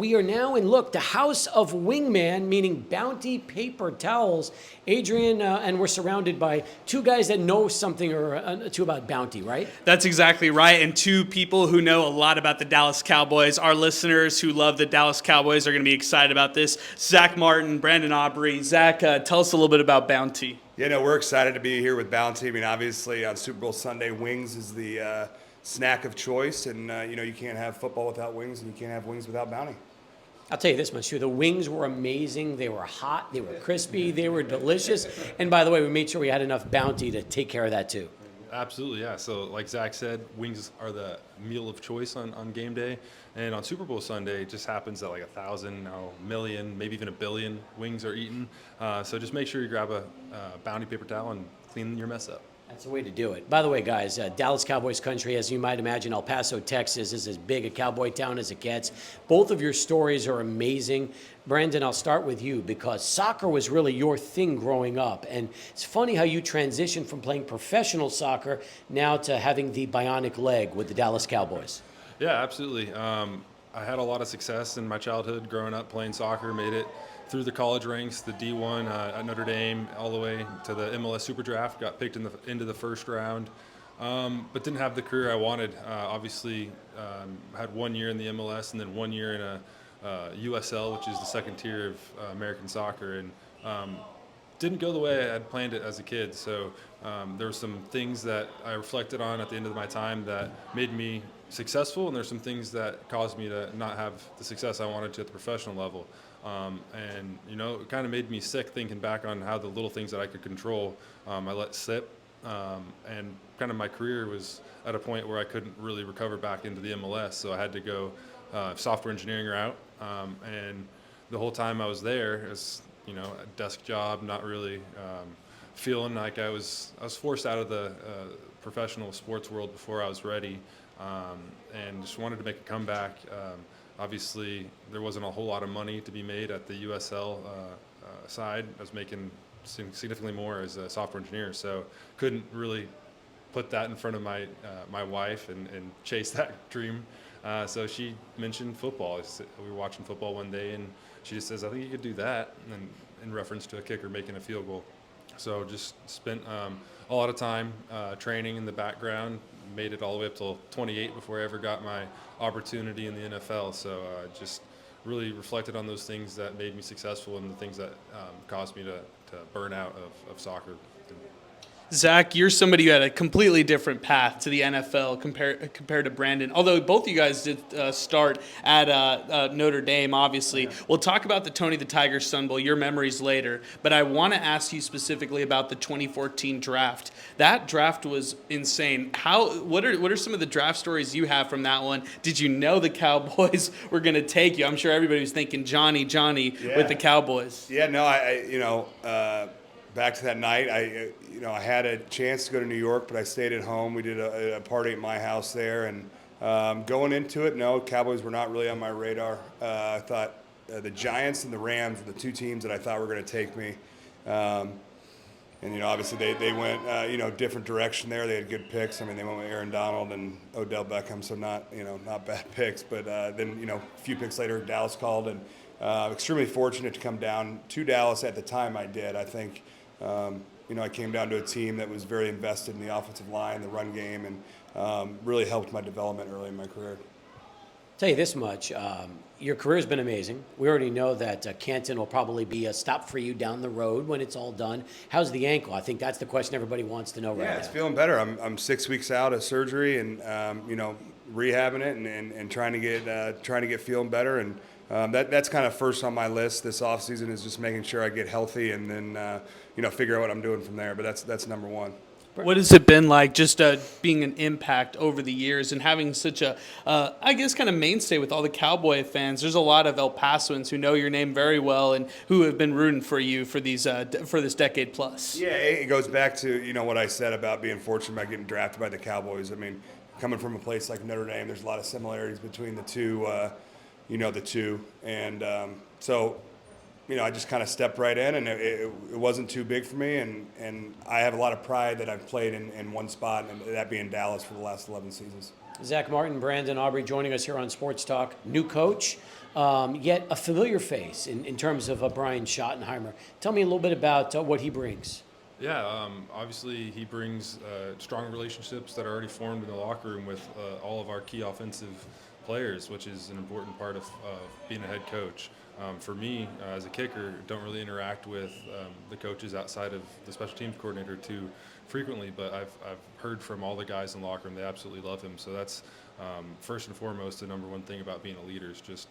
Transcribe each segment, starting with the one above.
we are now in, look, the house of Wingman, meaning bounty paper towels. Adrian, and we're surrounded by two guys that know something or two about bounty, right? That's exactly right. And two people who know a lot about the Dallas Cowboys. Our listeners who love the Dallas Cowboys are going to be excited about this. Zack Martin, Brandon Aubrey. Zack, tell us a little bit about bounty. Yeah, no, we're excited to be here with Bounty. I mean, obviously on Super Bowl Sunday, wings is the snack of choice, and you can't have football without wings, and you can't have wings without Bounty. I'll tell you this much, too. The wings were amazing. They were hot. They were crispy. They were delicious. And by the way, we made sure we had enough Bounty to take care of that, too. Absolutely, yeah. So like Zack said, wings are the meal of choice on game day. And on Super Bowl Sunday, it just happens that like 1,000, now a million, maybe even 1 billion wings are eaten. So just make sure you grab a Bounty paper towel and clean your mess up. That's the way to do it. By the way, guys, Dallas Cowboys country, as you might imagine, El Paso, Texas, is as big a cowboy town as it gets. Both of your stories are amazing. Brandon, I'll start with you because soccer was really your thing growing up. And it's funny how you transitioned from playing professional soccer now to having the bionic leg with the Dallas Cowboys. Yeah, absolutely. I had a lot of success in my childhood growing up playing soccer, made it through the college ranks, the D1 at Notre Dame, all the way to the MLS Super Draft, got picked into the first round, but didn't have the career I wanted. Obviously, had 1 year in the MLS and then 1 year in a USL, which is the second tier of American soccer, and didn't go the way I had planned it as a kid. So there were some things that I reflected on at the end of my time that made me successful, and there's some things that caused me to not have the success I wanted to at the professional level. And it kind of made me sick thinking back on how the little things that I could control I let slip, and kind of my career was at a point where I couldn't really recover back into the MLS, so I had to go software engineering route. And the whole time I was there, as a desk job, not really feeling like I was forced out of the professional sports world before I was ready, and just wanted to make a comeback. Obviously, there wasn't a whole lot of money to be made at the USL side. I was making significantly more as a software engineer, so couldn't really put that in front of my wife and chase that dream. So she mentioned football. We were watching football one day, and she just says, "I think you could do that," and in reference to a kicker making a field goal. So just spent a lot of time training in the background, made it all the way up till 28 before I ever got my opportunity in the NFL. So just really reflected on those things that made me successful and the things that caused me to burn out of soccer. Zack, you're somebody who had a completely different path to the NFL compared to Brandon. Although both of you guys did start at Notre Dame, obviously. We'll talk about the Tony the Tiger Sun Bowl, your memories later. But I want to ask you specifically about the 2014 draft. That draft was insane. What are some of the draft stories you have from that one? Did you know the Cowboys were going to take you? I'm sure everybody was thinking Johnny with the Cowboys. Yeah, no, back to that night, I had a chance to go to New York, but I stayed at home. We did a party at my house there, and going into it, no, Cowboys were not really on my radar. I thought the Giants and the Rams were the two teams that I thought were going to take me. And obviously they went different direction there. They had good picks. I mean, they went with Aaron Donald and Odell Beckham, so not bad picks. But then a few picks later, Dallas called, and extremely fortunate to come down to Dallas at the time I did. I think. I came down to a team that was very invested in the offensive line, the run game, and really helped my development early in my career. I'll tell you this much, your career's been amazing. We already know that Canton will probably be a stop for you down the road when it's all done. How's the ankle? I think that's the question everybody wants to know right now. Yeah, it's feeling better. I'm 6 weeks out of surgery and rehabbing it and trying to get feeling better, and that's kind of first on my list this offseason is just making sure I get healthy and then figure out what I'm doing from there. But that's number one. What has it been like just being an impact over the years and having such a, kind of mainstay with all the Cowboy fans? There's a lot of El Pasoans who know your name very well and who have been rooting for you for these for this decade plus. Yeah, it goes back to what I said about being fortunate about getting drafted by the Cowboys. I mean, coming from a place like Notre Dame, there's a lot of similarities between the two. And so. I just kind of stepped right in, and it wasn't too big for me. And I have a lot of pride that I've played in one spot, and that being Dallas for the last 11 seasons. Zach Martin, Brandon, Aubrey joining us here on Sports Talk. New coach, yet a familiar face in terms of Brian Schottenheimer. Tell me a little bit about what he brings. Yeah, obviously he brings strong relationships that are already formed in the locker room with all of our key offensive players, which is an important part of being a head coach. For me, as a kicker, don't really interact with the coaches outside of the special teams coordinator too frequently, but I've heard from all the guys in the locker room, they absolutely love him. So that's first and foremost the number one thing about being a leader is just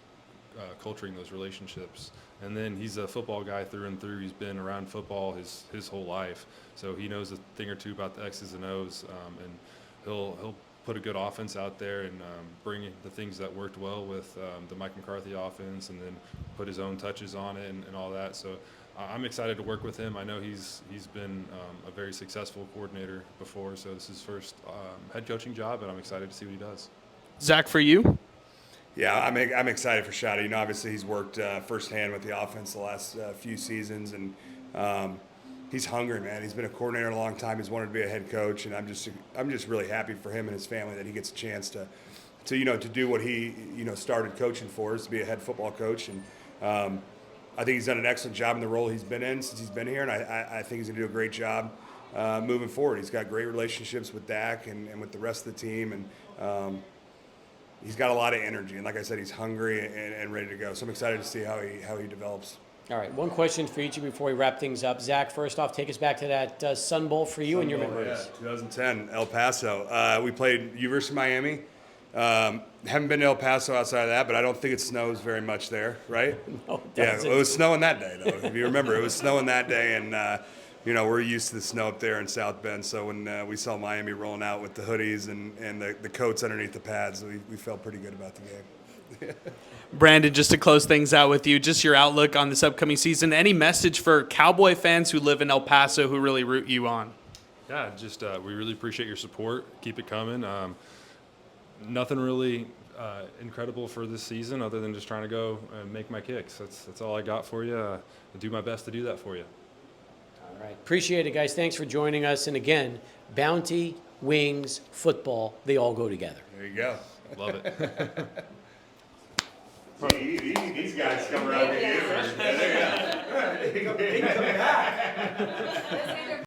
culturing those relationships. And then he's a football guy through and through. He's been around football his whole life, so he knows a thing or two about the X's and O's, and he'll put a good offense out there and bring the things that worked well with the Mike McCarthy offense, and then put his own touches on it and all that. So I'm excited to work with him. I know he's been a very successful coordinator before, so this is his first head coaching job, and I'm excited to see what he does. Zach, for you? Yeah, I'm excited for Shotty. You know, obviously he's worked firsthand with the offense the last few seasons, and he's hungry, man. He's been a coordinator a long time. He's wanted to be a head coach, and I'm just really happy for him and his family that he gets a chance to do what he started coaching for, is to be a head football coach. And I think he's done an excellent job in the role he's been in since he's been here, and I think he's gonna do a great job moving forward. He's got great relationships with Dak and with the rest of the team, and he's got a lot of energy, and like I said, he's hungry and ready to go. So I'm excited to see how he develops. All right, one question for each of you before we wrap things up. Zach, first off, take us back to that Sun Bowl for you and your memories. Yeah, 2010, El Paso. We played University of Miami. Haven't been to El Paso outside of that, but I don't think it snows very much there, right? No, it Yeah, doesn't. it was snowing that day, though. If you remember, it was snowing that day, and we're used to the snow up there in South Bend. So when we saw Miami rolling out with the hoodies and the coats underneath the pads, we felt pretty good about the game. Brandon, just to close things out with you, just your outlook on this upcoming season. Any message for Cowboy fans who live in El Paso who really root you on? Yeah, just we really appreciate your support. Keep it coming. Nothing really incredible for this season other than just trying to go and make my kicks. That's all I got for you. I'll do my best to do that for you. All right, appreciate it, guys. Thanks for joining us. And again, Bounty, Wings, football, they all go together. There you go. Love it. These guys come around here. There you go.